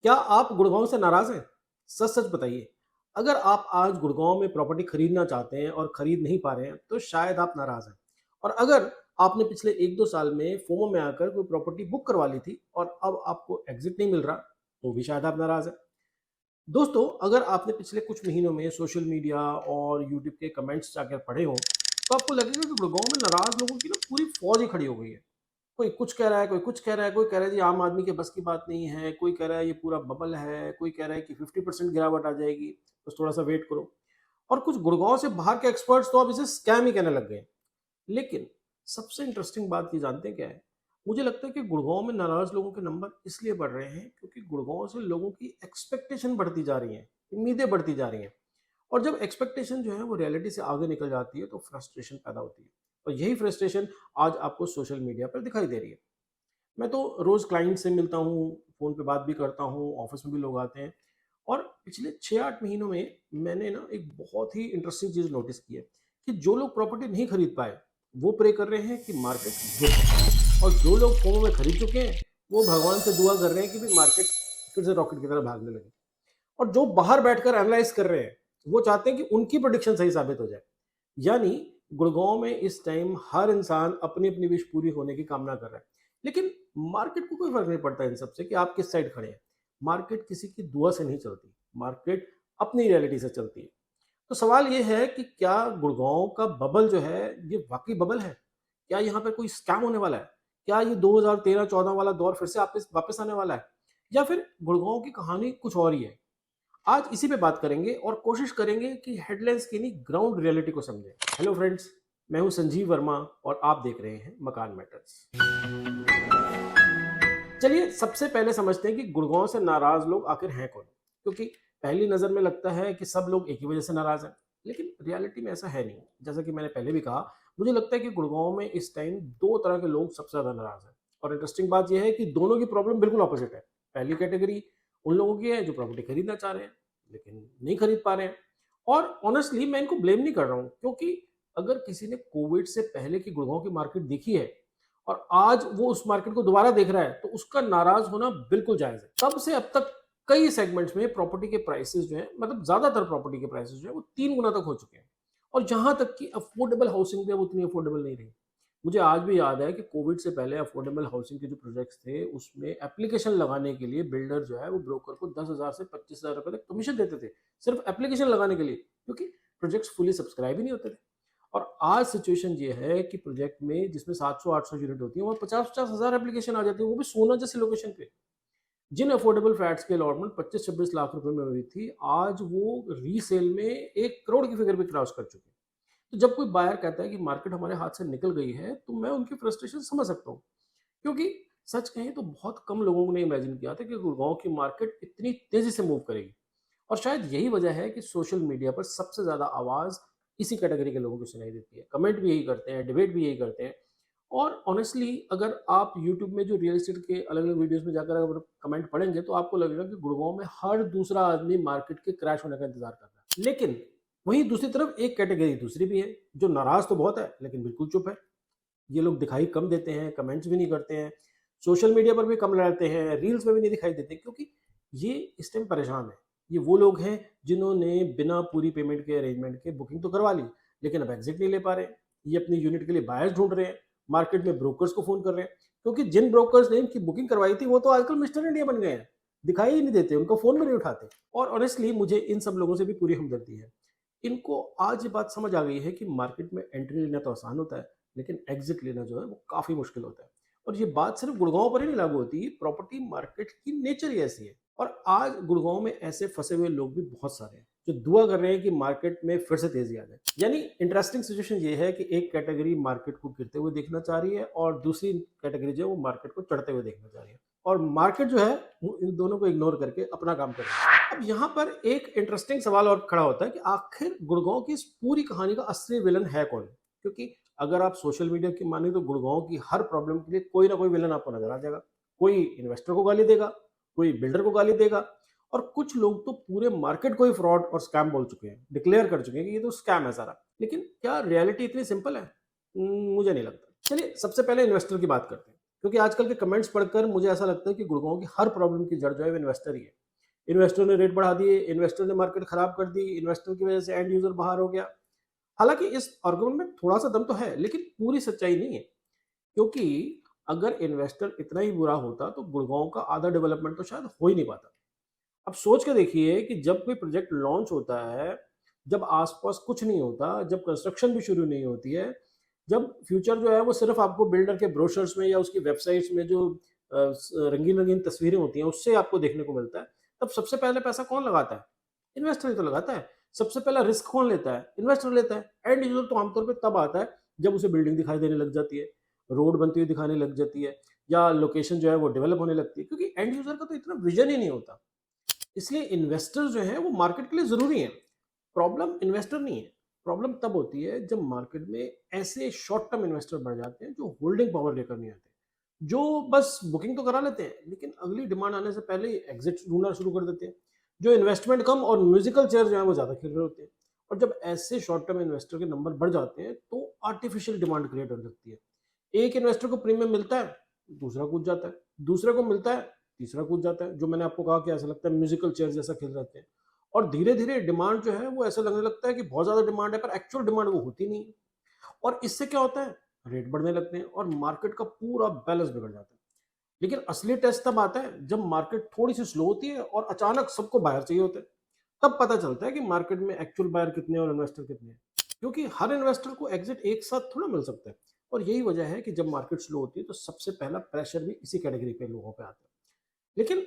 क्या आप गुड़गांव से नाराज हैं? सच सच बताइए। अगर आप आज गुड़गांव में प्रॉपर्टी खरीदना चाहते हैं और खरीद नहीं पा रहे हैं तो शायद आप नाराज हैं। और अगर आपने पिछले 1-2 साल में फोमो में आकर कोई प्रॉपर्टी बुक करवा ली थी और अब आपको एग्जिट नहीं मिल रहा तो भी शायद आप नाराज हैं। दोस्तों, अगर आपने पिछले कुछ महीनों में सोशल मीडिया और यूट्यूब के कमेंट्स जाकर पढ़े हों तो आपको लगेगा कि गुड़गांव में नाराज लोगों की ना पूरी फौज ही खड़ी हो गई है। कोई कुछ कह रहा है, कोई कुछ कह रहा है, कोई कह रहा है जी आम आदमी के बस की बात नहीं है, कोई कह रहा है ये पूरा बबल है, कोई कह रहा है कि 50% गिरावट आ जाएगी, बस थोड़ा-सा वेट करो। और कुछ गुड़गाँव से बाहर के एक्सपर्ट्स तो अब इसे स्कैम ही कहने लग गए हैं। लेकिन सबसे इंटरेस्टिंग बात ये जानते हैं क्या है? मुझे लगता है कि गुड़गाँव में नाराज़ लोगों के नंबर इसलिए बढ़ रहे हैं क्योंकि गुड़गाँव से लोगों की एक्सपेक्टेशन बढ़ती जा रही हैं, उम्मीदें बढ़ती जा रही हैं। और जब एक्सपेक्टेशन जो है वो रियलिटी से आगे निकल जाती है तो फ्रस्ट्रेशन पैदा होती है। और यही फ्रस्ट्रेशन आज आपको सोशल मीडिया पर दिखाई दे रही है। मैं तो रोज़ क्लाइंट से मिलता हूँ, फ़ोन पे बात भी करता हूँ, ऑफ़िस में भी लोग आते हैं और पिछले 6-8 महीनों में मैंने ना एक बहुत ही इंटरेस्टिंग चीज़ नोटिस की है कि जो लोग प्रॉपर्टी नहीं खरीद पाए, वो प्रे कर रहे हैं कि मार्केट गिरे और जो लोग फोमो में खरीद चुके हैं, वो भगवान से दुआ कर रहे हैं कि भई मार्केट फिर से रॉकेट की तरह भागने लगे। और जो बाहर बैठकर एनालाइज़ कर रहे हैं, वो चाहते हैं कि उनकी प्रेडिक्शन सही साबित हो जाए। यानी गुड़गांव में इस टाइम हर इंसान अपनी-अपनी विश पूरी होने की कामना कर रहा है। लेकिन मार्केट को कोई फ़र्क नहीं पड़ता इन सब से कि आप किस साइड खड़े हैं। मार्केट किसी की दुआ से नहीं चलती, मार्केट अपनी रियलिटी से चलती है। तो सवाल ये है कि क्या गुड़गांव का बबल जो है, ये वाक़ई बबल है? क्या यहाँ पे कोई स्कैम होने वाला है? क्या ये 2013-14 वाला दौर फिर से वापिस वापस आने वाला है? या फिर गुड़गांव की कहानी कुछ और ही है? आज इसी पे बात करेंगे और कोशिश करेंगे कि हेडलाइंस की नहीं ग्राउंड रियलिटी को समझें। हेलो फ्रेंड्स, मैं हूं संजीव वर्मा और आप देख रहे हैं मकान मैटर्स। चलिए सबसे पहले समझते हैं कि गुड़गांव से नाराज लोग आखिर हैं कौन। क्योंकि पहली नजर में लगता है कि सब लोग एक ही वजह से नाराज हैं, लेकिन रियलिटी में ऐसा है नहीं। जैसा कि मैंने पहले भी कहा, मुझे लगता है कि गुड़गांव में इस टाइम दो तरह के लोग सबसे ज्यादा नाराज हैं। और इंटरेस्टिंग बात यह है कि दोनों की प्रॉब्लम बिल्कुल ऑपोजिट है। पहली कैटेगरी उन लोगों की है जो प्रॉपर्टी खरीदना चाह रहे हैं लेकिन नहीं खरीद पा रहे हैं। और ऑनेस्टली मैं इनको ब्लेम नहीं कर रहा हूँ, क्योंकि अगर किसी ने कोविड से पहले की गुड़गांव की मार्केट देखी है और आज वो उस मार्केट को दोबारा देख रहा है तो उसका नाराज होना बिल्कुल जायज है। तब से अब तक कई सेगमेंट्स में प्रॉपर्टी के प्राइसेस जो है, मतलब ज्यादातर प्रॉपर्टी के प्राइसेस जो है वो 3 गुना तक हो चुके हैं। और जहां तक कि अफोर्डेबल हाउसिंग भी अब उतनी अफोर्डेबल नहीं रही। मुझे आज भी याद है कि कोविड से पहले अफोर्डेबल हाउसिंग के जो प्रोजेक्ट्स थे उसमें एप्लीकेशन लगाने के लिए बिल्डर जो है वो ब्रोकर को 10,000 से 25,000 रुपए तक कमीशन देते थे, सिर्फ एप्लीकेशन लगाने के लिए, क्योंकि प्रोजेक्ट्स फुली सब्सक्राइब ही नहीं होते थे। और आज सिचुएशन ये है कि प्रोजेक्ट में जिसमें 700-800 यूनिट होती है वहाँ 50-50 हज़ार एप्लीकेशन आ जाती है, वो भी सोना जैसे लोकेशन पे। जिन अफोर्डेबल फ्लैट्स की अलॉटमेंट 25-26 लाख रुपए में हुई थी, आज वो रीसेल में 1 करोड़ की फिगर भी क्रॉस कर चुकी है। तो जब कोई बायर कहता है कि मार्केट हमारे हाथ से निकल गई है, तो मैं उनकी फ्रस्ट्रेशन समझ सकता हूँ। क्योंकि सच कहें तो बहुत कम लोगों ने इमेजिन किया था कि गुड़गांव की मार्केट इतनी तेजी से मूव करेगी। और शायद यही वजह है कि सोशल मीडिया पर सबसे ज़्यादा आवाज़ इसी कैटेगरी के लोगों को सुनाई देती है। कमेंट भी यही करते हैं, डिबेट भी यही करते हैं। और ऑनेस्टली अगर आप यूट्यूब में जो रियल एस्टेट के अलग-अलग वीडियोज़ में जाकर अगर कमेंट पढ़ेंगे तो आपको लगेगा कि गुड़गाँव में हर दूसरा आदमी मार्केट के क्रैश होने का इंतज़ार कर रहा है। लेकिन वहीं दूसरी तरफ एक कैटेगरी दूसरी भी है, जो नाराज़ तो बहुत है लेकिन बिल्कुल चुप है। ये लोग दिखाई कम देते हैं, कमेंट्स भी नहीं करते हैं, सोशल मीडिया पर भी कम रहते हैं, रील्स में भी नहीं दिखाई देते, क्योंकि ये इस टाइम परेशान है। ये वो लोग हैं जिन्होंने बिना पूरी पेमेंट के अरेंजमेंट के बुकिंग तो करवा ली, लेकिन अब एग्ज़िट नहीं ले पा रहे हैं। ये अपनी यूनिट के लिए बायर्स ढूँढ रहे हैं, मार्केट में ब्रोकर्स को फ़ोन कर रहे हैं, क्योंकि जिन ब्रोकर्स ने इनकी बुकिंग करवाई थी, वो तो आजकल मिस्टर इंडिया बन गए हैं, दिखाई ही नहीं देते, उनका फ़ोन भी नहीं उठाते। और ऑनेस्टली मुझे इन सब लोगों से भी पूरी हमदर्दी है। इनको आज ये बात समझ आ गई है कि मार्केट में एंट्री लेना तो आसान होता है, लेकिन एग्जिट लेना जो है वो काफ़ी मुश्किल होता है। और ये बात सिर्फ गुड़गाँव पर ही नहीं लागू होती, प्रॉपर्टी मार्केट की नेचर ही ऐसी है। और आज गुड़गाँव में ऐसे फँसे हुए लोग भी बहुत सारे हैं, जो दुआ कर रहे हैं कि मार्केट में फिर से तेज़ी आ जाए। यानी इंटरेस्टिंग सिचुएशन ये है कि एक कैटेगरी मार्केट को गिरते हुए देखना चाह रही है और दूसरी कैटेगरी जो है वो मार्केट को चढ़ते हुए देखना चाह रही है। और मार्केट जो है वो इन दोनों को इग्नोर करके अपना काम कर रही है। अब यहाँ पर एक इंटरेस्टिंग सवाल और खड़ा होता है कि आखिर गुड़गाँव की इस पूरी कहानी का असली विलन है कौन? क्योंकि अगर आप सोशल मीडिया की माने तो गुड़गांव की हर प्रॉब्लम के लिए कोई ना कोई विलन आपको नजर आ जाएगा। कोई इन्वेस्टर को गाली देगा, कोई बिल्डर को गाली देगा और कुछ लोग तो पूरे मार्केट को ही फ्रॉड और स्कैम बोल चुके हैं, डिक्लेयर कर चुके हैं कि ये तो स्कैम है सारा। लेकिन क्या रियलिटी इतनी सिंपल है? मुझे नहीं लगता। चलिए सबसे पहले इन्वेस्टर की बात करते हैं। क्योंकि आजकल के कमेंट्स पढ़कर मुझे ऐसा लगता है कि गुड़गांव की हर प्रॉब्लम की जड़ जो है वो इन्वेस्टर ही है। इन्वेस्टर ने रेट बढ़ा दिए, इन्वेस्टर ने मार्केट खराब कर दी, इन्वेस्टर की वजह से एंड यूजर बाहर हो गया। हालांकि इस आर्गुमेंट में थोड़ा सा दम तो है, लेकिन पूरी सच्चाई नहीं है। क्योंकि अगर इन्वेस्टर इतना ही बुरा होता तो गुड़गांव का आधा डेवलपमेंट तो शायद हो ही नहीं पाता। अब सोच के देखिए कि जब कोई प्रोजेक्ट लॉन्च होता है, जब आसपास कुछ नहीं होता, जब कंस्ट्रक्शन भी शुरू नहीं होती है, जब फ्यूचर जो है वो सिर्फ आपको बिल्डर के ब्रोशर्स में या उसकी वेबसाइट्स में जो रंगीन रंगीन तस्वीरें होती हैं उससे आपको देखने को मिलता है, तब सबसे पहले पैसा कौन लगाता है? इन्वेस्टर ही तो लगाता है। सबसे पहला रिस्क कौन लेता है? इन्वेस्टर लेता है। एंड यूजर तो आमतौर पे तब आता है जब उसे बिल्डिंग दिखाई देने लग जाती है, रोड बनती हुई दिखाने लग जाती है, या लोकेशन जो है वो डेवलप होने लगती है, क्योंकि एंड यूजर का तो इतना विजन ही नहीं होता। इसलिए इन्वेस्टर जो है वो मार्केट के लिए ज़रूरी हैं। प्रॉब्लम इन्वेस्टर नहीं है। प्रॉब्लम तब होती है जब मार्केट में ऐसे शॉर्ट टर्म इन्वेस्टर बढ़ जाते हैं जो होल्डिंग पावर लेकर नहीं आते। जो बस बुकिंग तो करा लेते हैं लेकिन अगली डिमांड आने से पहले ही एग्जिट ढूँढना शुरू कर देते हैं। जो इन्वेस्टमेंट कम और म्यूजिकल चेयर जो है वो ज़्यादा खेल रहे होते हैं। और जब ऐसे शॉर्ट टर्म इन्वेस्टर के नंबर बढ़ जाते हैं तो आर्टिफिशियल डिमांड क्रिएट होने लगती है। एक इन्वेस्टर को प्रीमियम मिलता है, दूसरा कूद जाता है, दूसरे को मिलता है, तीसरा कूद जाता है। जो मैंने आपको कहा कि ऐसा लगता है म्यूजिकल चेयर जैसा खेल रहते हैं। और धीरे-धीरे डिमांड जो है वो ऐसा लगने लगता है कि बहुत ज़्यादा डिमांड है, पर एक्चुअल डिमांड वो होती नहीं है। और इससे क्या होता है? रेट बढ़ने लगते हैं और मार्केट का पूरा बैलेंस बिगड़ जाता है। लेकिन असली टेस्ट तब आता है जब मार्केट थोड़ी-सी स्लो होती है और अचानक सबको बायर चाहिए होता है। तब पता चलता है कि मार्केट में एक्चुअल बायर कितने हैं और इन्वेस्टर कितने हैं। क्योंकि हर इन्वेस्टर को एग्जिट एक साथ थोड़ा मिल सकता है। और यही वजह है कि जब मार्केट स्लो होती है तो सबसे पहला प्रेशर भी इसी कैटेगरी के लोगों पे आता है। लेकिन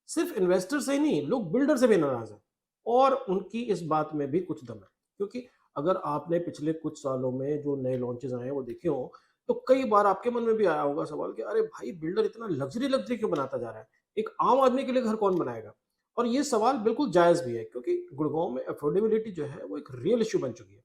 सिर्फ इन्वेस्टर से ही नहीं, लोग बिल्डर से भी नाराज हैं। और उनकी इस बात में भी कुछ दम है। क्योंकि अगर आपने पिछले कुछ सालों में जो नए लॉन्चेस आए हैं वो देखे हो, तो कई बार आपके मन में भी आया होगा सवाल कि अरे भाई, बिल्डर इतना लग्जरी लग्जरी क्यों बनाता जा रहा है? एक आम आदमी के लिए घर कौन बनाएगा? और ये सवाल बिल्कुल जायज भी है, क्योंकि गुड़गांव में अफोर्डेबिलिटी जो है वो एक रियल इश्यू बन चुकी है।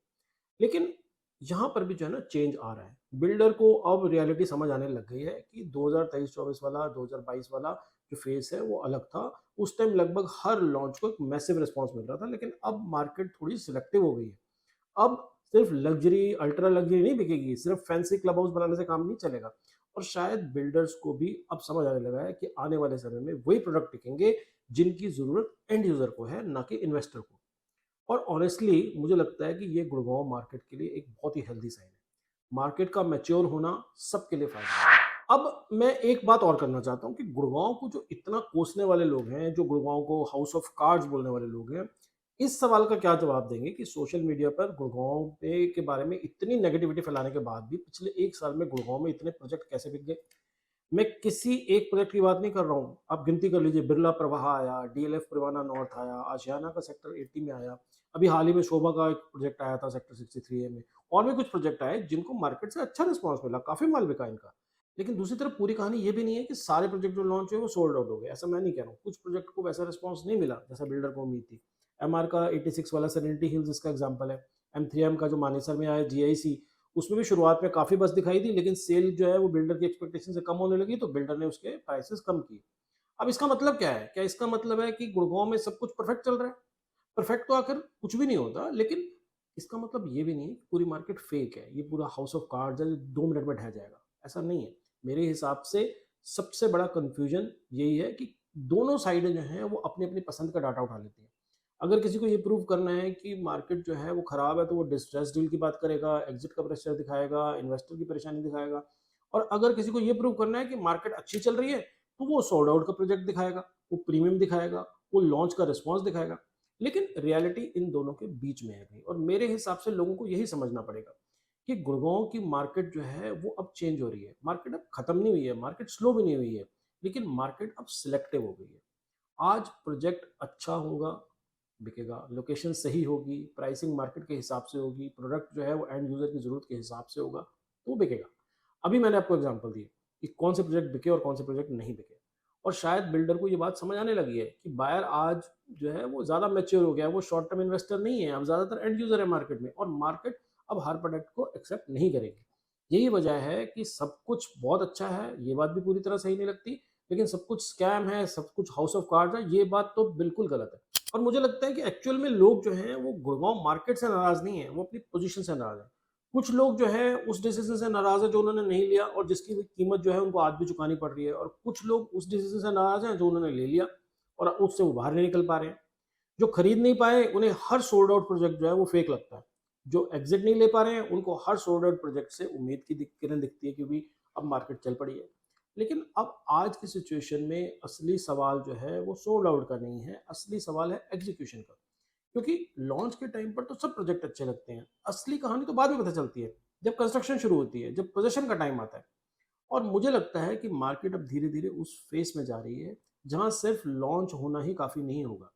लेकिन यहाँ पर भी जो है ना, चेंज आ रहा है। बिल्डर को अब रियलिटी समझ आने लग गई है कि 2023-24 वाला, 2022 वाला जो फेज़ है वो अलग था। उस टाइम लगभग हर लॉन्च को एक मैसिव रिस्पॉन्स मिल रहा था, लेकिन अब मार्केट थोड़ी सिलेक्टिव हो गई है। अब सिर्फ लग्जरी, अल्ट्रा लग्जरी नहीं बिकेगी, सिर्फ फैंसी क्लब हाउस बनाने से काम नहीं चलेगा। और शायद बिल्डर्स को भी अब समझ आने लगा है कि आने वाले समय में वही प्रोडक्ट टिकेंगे जिनकी ज़रूरत एंड यूज़र को है, ना कि इन्वेस्टर को। और ऑनेस्टली मुझे लगता है कि ये गुड़गांव मार्केट के लिए एक बहुत ही हेल्दी साइन है। मार्केट का मैच्योर होना सबके लिए फायदा है। अब मैं एक बात और करना चाहता हूँ कि गुड़गांव को जो इतना कोसने वाले लोग हैं, जो गुड़गांव को हाउस ऑफ कार्ड्स बोलने वाले लोग हैं, इस सवाल का क्या जवाब देंगे कि सोशल मीडिया पर गुड़गांव पे के बारे में इतनी नेगेटिविटी फैलाने के बाद भी पिछले 1 साल में गुड़गांव में इतने प्रोजेक्ट कैसे बिक गए? मैं किसी एक प्रोजेक्ट की बात नहीं कर रहा हूँ। आप गिनती कर लीजिए, बिरला प्रवाह आया, डीएलएफ परवाना नॉर्थ आया, आशियाना का सेक्टर 80 में आया। अभी हाल ही में शोभा का एक प्रोजेक्ट आया था सेक्टर 63 ए में। और भी कुछ प्रोजेक्ट आए जिनको मार्केट से अच्छा रिस्पॉन्स मिला, काफ़ी माल बिका इनका। लेकिन दूसरी तरफ पूरी कहानी ये भी नहीं है कि सारे प्रोजेक्ट जो लॉन्च हुए वो सोल्ड आउट हो गए, ऐसा मैं नहीं कह रहा हूँ। कुछ प्रोजेक्ट को वैसा रिस्पॉन्स नहीं मिला जैसा बिल्डर को उम्मीद थी। एमआर का 86 वाला सेरेनिटी हिल्स इसका एग्जांपल है। एम3एम का जो मानेसर में आया जीआईसी, उसमें भी शुरुआत में काफ़ी बस दिखाई दी, लेकिन सेल जो है वो बिल्डर की एक्सपेक्टेशन से कम होने लगी तो बिल्डर ने उसके प्राइसेस कम किए। अब इसका मतलब क्या है? क्या इसका मतलब है कि गुड़गांव में सब कुछ परफेक्ट चल रहा है? परफेक्ट तो आखिर कुछ भी नहीं होता, लेकिन इसका मतलब ये भी नहीं है कि पूरी मार्केट फेक है, ये पूरा हाउस ऑफ कार्ड्स है जो 2 मिनट में ढह जाएगा, ऐसा नहीं है। मेरे हिसाब से सबसे बड़ा कन्फ्यूजन यही है कि दोनों साइडें जो हैं वो अपनी-अपनी पसंद का डाटा उठा लेती हैं। अगर किसी को ये प्रूव करना है कि मार्केट जो है वो खराब है तो वो डिस्ट्रेस डील की बात करेगा, एग्जिट का प्रेशर दिखाएगा, इन्वेस्टर की परेशानी दिखाएगा। और अगर किसी को ये प्रूव करना है कि मार्केट अच्छी चल रही है, तो वो सोल्ड आउट का प्रोजेक्ट दिखाएगा, वो प्रीमियम दिखाएगा, वो लॉन्च का रिस्पॉन्स दिखाएगा। लेकिन रियलिटी इन दोनों के बीच में है कहीं, और मेरे हिसाब से लोगों को यही समझना पड़ेगा कि गुड़गांव की मार्केट जो है वो अब चेंज हो रही है। मार्केट अब खत्म नहीं हुई है, मार्केट स्लो भी नहीं हुई है, लेकिन मार्केट अब सिलेक्टिव हो गई है। आज प्रोजेक्ट अच्छा होगा, बिकेगा, लोकेशन सही होगी, प्राइसिंग मार्केट के हिसाब से होगी, प्रोडक्ट जो है वो एंड यूजर की जरूरत के हिसाब से होगा, तो बिकेगा। अभी मैंने आपको एग्जांपल दिए कि कौन से प्रोजेक्ट बिके और कौन से प्रोजेक्ट नहीं बिके। और शायद बिल्डर को ये बात समझ आने लगी है कि बायर आज जो है वो ज़्यादा मैच्योर हो गया है, वो शॉर्ट टर्म इन्वेस्टर नहीं है, अब ज़्यादातर एंड यूजर है मार्केट में, और मार्केट अब हर प्रोडक्ट को एक्सेप्ट नहीं करेगी। यही वजह है कि सब कुछ बहुत अच्छा है, ये बात भी पूरी तरह सही नहीं लगती, लेकिन सब कुछ स्कैम है, सब कुछ हाउस ऑफ कार्ड्स है, ये बात तो बिल्कुल गलत है। और मुझे लगता है कि एक्चुअल में लोग जो हैं वो गुड़गांव मार्केट से नाराज नहीं है, वो अपनी पोजीशन से नाराज है। कुछ लोग जो है उस डिसीजन से नाराज़ है जो उन्होंने नहीं लिया और जिसकी कीमत जो है उनको आज भी चुकानी पड़ रही है, और कुछ लोग उस डिसीजन से नाराज़ हैं जो उन्होंने ले लिया और उससे वो बाहर नहीं निकल पा रहे हैं। जो खरीद नहीं पाए उन्हें हर सोल्ड आउट प्रोजेक्ट जो है वो फेक लगता है। जो एग्जिट नहीं ले पा रहे हैं उनको हर सोल्ड आउट प्रोजेक्ट से उम्मीद की किरण दिखती है, क्योंकि अब मार्केट चल पड़ी है। लेकिन अब आज की सिचुएशन में असली सवाल जो है वो सोल्ड आउट का नहीं है, असली सवाल है एग्जीक्यूशन का। क्योंकि लॉन्च के टाइम पर तो सब प्रोजेक्ट अच्छे लगते हैं, असली कहानी तो बाद में पता चलती है, जब कंस्ट्रक्शन शुरू होती है, जब पोजीशन का टाइम आता है। और मुझे लगता है कि मार्केट अब धीरे धीरे उस फेस में जा रही है जहां सिर्फ लॉन्च होना ही काफी नहीं होगा,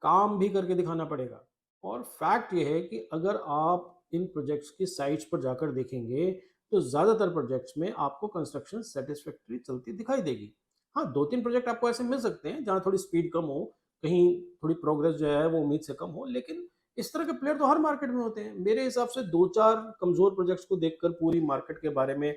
काम भी करके दिखाना पड़ेगा। और फैक्ट ये है कि अगर आप इन प्रोजेक्ट्स की साइट्स पर जाकर देखेंगे तो ज़्यादातर प्रोजेक्ट्स में आपको कंस्ट्रक्शन सेटिस्फैक्ट्री चलती दिखाई देगी। हाँ, 2-3 प्रोजेक्ट आपको ऐसे मिल सकते हैं जहाँ थोड़ी स्पीड कम हो, कहीं थोड़ी प्रोग्रेस जो है वो उम्मीद से कम हो, लेकिन इस तरह के प्लेयर तो हर मार्केट में होते हैं। मेरे हिसाब से 2-4 कमज़ोर प्रोजेक्ट्स को देखकर पूरी मार्केट के बारे में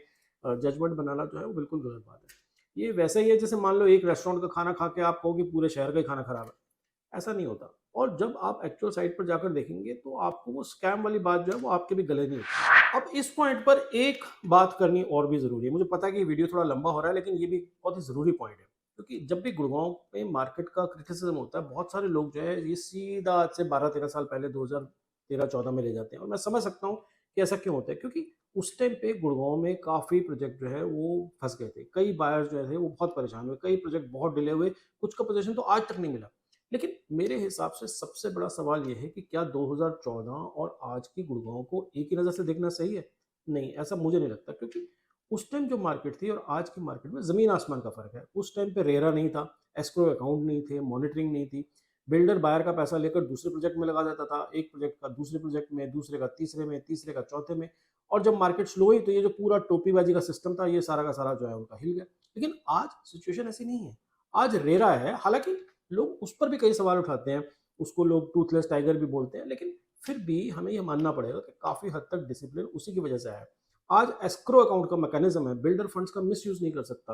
जजमेंट बनाना जो है वो बिल्कुल गलत बात है। ये वैसा ही है जैसे मान लो एक रेस्टोरेंट का खाना खा के आप कहो कि पूरे शहर का ही खाना खराब है। ऐसा नहीं होता। और जब आप एक्चुअल साइट पर जाकर देखेंगे तो आपको वो स्कैम वाली बात जो है वो आपके भी गले नहीं उतरेगी। अब इस पॉइंट पर एक बात करनी और भी ज़रूरी है। मुझे पता है कि ये वीडियो थोड़ा लंबा हो रहा है, लेकिन ये भी बहुत ही ज़रूरी पॉइंट है। क्योंकि जब भी गुड़गाँव में मार्केट का क्रिटिसिज़्म होता है, बहुत सारे लोग जो है ये सीधा आज से 12-13 साल पहले 2013-14 में ले जाते हैं, और मैं समझ सकता हूँ कि ऐसा क्यों होता है। क्योंकि उस टाइम पे गुड़गाँव में काफ़ी प्रोजेक्ट जो है वो फँस गए थे। कई बायर्स जो थे वो बहुत परेशान हुए, कई प्रोजेक्ट बहुत डिले हुए, कुछ का पोज़ीशन तो आज तक नहीं मिला। लेकिन मेरे हिसाब से सबसे बड़ा सवाल ये है कि क्या 2014 और आज की गुड़गांव को एक ही नज़र से देखना सही है? नहीं, ऐसा मुझे नहीं लगता, क्योंकि उस टाइम जो मार्केट थी और आज की मार्केट में ज़मीन आसमान का फ़र्क है। उस टाइम पे रेरा नहीं था, एस्क्रो अकाउंट नहीं थे, मॉनिटरिंग नहीं थी। बिल्डर बायर का पैसा लेकर दूसरे प्रोजेक्ट में लगा देता था, एक प्रोजेक्ट का दूसरे प्रोजेक्ट में, दूसरे का तीसरे में, तीसरे का चौथे में, और जब मार्केट स्लो हुई तो ये जो पूरा टोपीबाजी का सिस्टम था, ये सारा का सारा जो है उनका हिल गया। लेकिन आज सिचुएशन ऐसी नहीं है। आज रेरा है, हालाँकि लोग उस पर भी कई सवाल उठाते हैं, उसको लोग टूथलेस टाइगर भी बोलते हैं, लेकिन फिर भी हमें ये मानना पड़ेगा कि काफ़ी हद तक डिसिप्लिन उसी की वजह से आया है। आज एस्क्रो अकाउंट का मैकेनिज़्म है, बिल्डर फंड्स का मिसयूज़ नहीं कर सकता,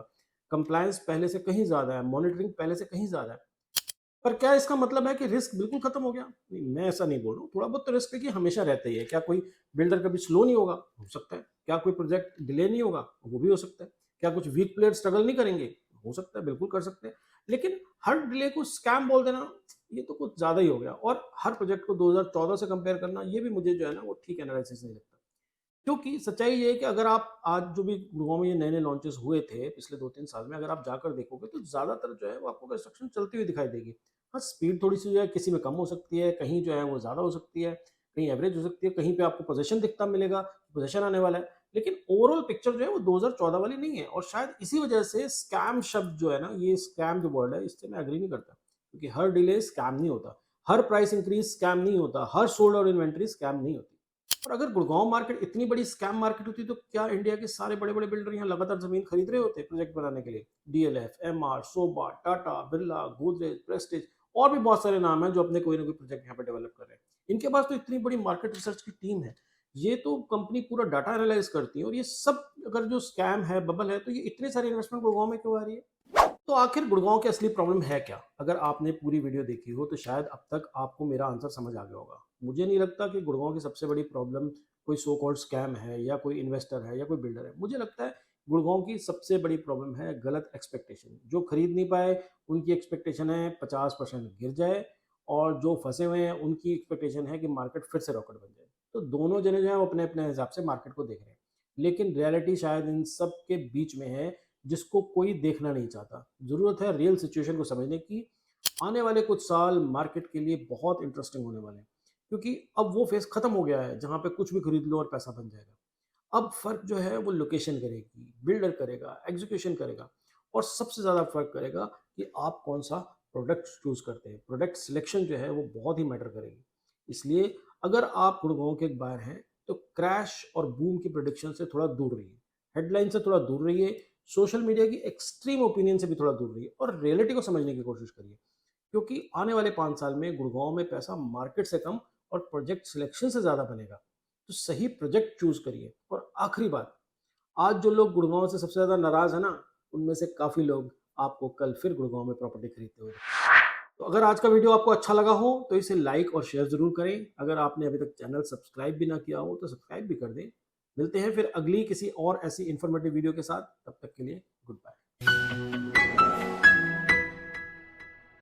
कंप्लायंस पहले से कहीं ज़्यादा है, मॉनिटरिंग पहले से कहीं ज़्यादा है। पर क्या इसका मतलब है कि रिस्क बिल्कुल खत्म हो गया? नहीं, मैं ऐसा नहीं बोल रहा हूँ, थोड़ा बहुत तो रिस्क देखिए हमेशा रहता ही है। क्या कोई बिल्डर कभी स्लो नहीं होगा? हो सकता है। क्या कोई प्रोजेक्ट डिले नहीं होगा? वो भी हो सकता है। क्या कुछ वीक प्लेयर स्ट्रगल नहीं करेंगे? हो सकता है, बिल्कुल कर सकते हैं। लेकिन हर डिले को स्कैम बोल देना, ये तो कुछ ज़्यादा ही हो गया, और हर प्रोजेक्ट को 2014 से कंपेयर करना, ये भी मुझे जो है ना वो ठीक एनालिसिस नहीं लगता। क्योंकि सच्चाई ये है कि अगर आप आज जो भी गुड़गाँव में ये नए-नए लॉन्चेस हुए थे पिछले 2-3 साल में, अगर आप जाकर देखोगे तो ज़्यादातर जो है वो आपको कंस्ट्रक्शन चलती हुई दिखाई देगी। हाँ, स्पीड थोड़ी-सी जो है किसी में कम हो सकती है, कहीं जो है वो ज़्यादा हो सकती है, कहीं एवरेज हो सकती है, कहीं पे आपको पोज़ीशन दिखता मिलेगा, पोज़ीशन आने वाला है। लेकिन ओवरऑल पिक्चर जो है वो 2014 वाली नहीं है, और शायद इसी वजह से स्कैम शब्द जो है ना, ये स्कैम जो वर्ड है इससे मैं एग्री नहीं करता। क्योंकि हर डिले स्कैम नहीं होता, हर प्राइस इंक्रीज़ स्कैम नहीं होता, हर सोल्ड आउट इन्वेंटरी स्कैम नहीं होती। और अगर गुड़गांव मार्केट इतनी बड़ी स्कैम मार्केट होती तो क्या इंडिया के सारे बड़े-बड़े बिल्डर यहाँ लगातार ज़मीन खरीद रहे होते प्रोजेक्ट बनाने के लिए? डीएलएफ, एमआर, सोबा, टाटा, बिरला, गोदरेज, प्रेस्टीज और भी बहुत सारे नाम हैं जो अपने कोई ना कोई प्रोजेक्ट यहाँ पे डेवलप कर रहे हैं। इनके पास तो इतनी बड़ी मार्केट रिसर्च की टीम है। ये तो कंपनी पूरा डाटा एनालाइज़ करती है, और ये सब अगर जो स्कैम है, बबल है, तो ये इतने सारे इन्वेस्टमेंट गुड़गांव में क्यों आ रही है? तो आखिर गुड़गांव की असली प्रॉब्लम है क्या? अगर आपने पूरी वीडियो देखी हो तो शायद अब तक आपको मेरा आंसर समझ आ गया होगा। मुझे नहीं लगता कि गुड़गांव की सबसे बड़ी प्रॉब्लम कोई सो कॉल्ड स्कैम है या कोई इन्वेस्टर है या कोई बिल्डर है। मुझे लगता है गुड़गांव की सबसे बड़ी प्रॉब्लम है गलत एक्सपेक्टेशन। जो खरीद नहीं पाए उनकी एक्सपेक्टेशन है 50% गिर जाए, और जो फँसे हुए हैं उनकी एक्सपेक्टेशन है कि मार्केट फिर से रॉकेट बन जाए। तो दोनों जने जो हैं वो अपने-अपने हिसाब से मार्केट को देख रहे हैं। लेकिन रियलिटी शायद इन सब के बीच में है, जिसको कोई देखना नहीं चाहता। ज़रूरत है रियल सिचुएशन को समझने की। आने वाले कुछ साल मार्केट के लिए बहुत इंटरेस्टिंग होने वाले हैं, क्योंकि अब वो फेज़ खत्म हो गया है जहाँ पे कुछ भी खरीद लो और पैसा बन जाएगा। अब फ़र्क जो है वो लोकेशन करेगी, बिल्डर करेगा, एग्ज़ीक्यूशन करेगा, और सबसे ज़्यादा फ़र्क करेगा कि आप कौन-सा प्रोडक्ट चूज़ करते हैं। प्रोडक्ट सिलेक्शन जो है वो बहुत ही मैटर करेगी। इसलिए अगर आप गुड़गाँव के एक बायर हैं, तो क्रैश और बूम की प्रेडिक्शन से थोड़ा दूर रहिए। हेडलाइन से थोड़ा दूर रहिए, सोशल मीडिया की एक्सट्रीम ओपिनियन से भी थोड़ा दूर रहिए, और रियलिटी को समझने की कोशिश करिए। क्योंकि आने वाले 5 साल में गुड़गाँव में पैसा मार्केट से कम और प्रोजेक्ट सिलेक्शन से ज़्यादा बनेगा। तो सही प्रोजेक्ट चूज़ करिए। और आखिरी बात, आज जो लोग गुड़गाँव से सबसे ज़्यादा नाराज़ हैं ना, उनमें से काफ़ी लोग आपको कल फिर गुड़गाँव में प्रॉपर्टी खरीदते हुए दिखेंगे। तो अगर आज का वीडियो आपको अच्छा लगा हो तो इसे लाइक और शेयर ज़रूर करें। अगर आपने अभी तक चैनल सब्सक्राइब भी ना किया हो तो सब्सक्राइब भी कर दें। मिलते हैं फिर अगली किसी और ऐसी इन्फॉर्मेटिव वीडियो के साथ। तब तक के लिए गुड बाय।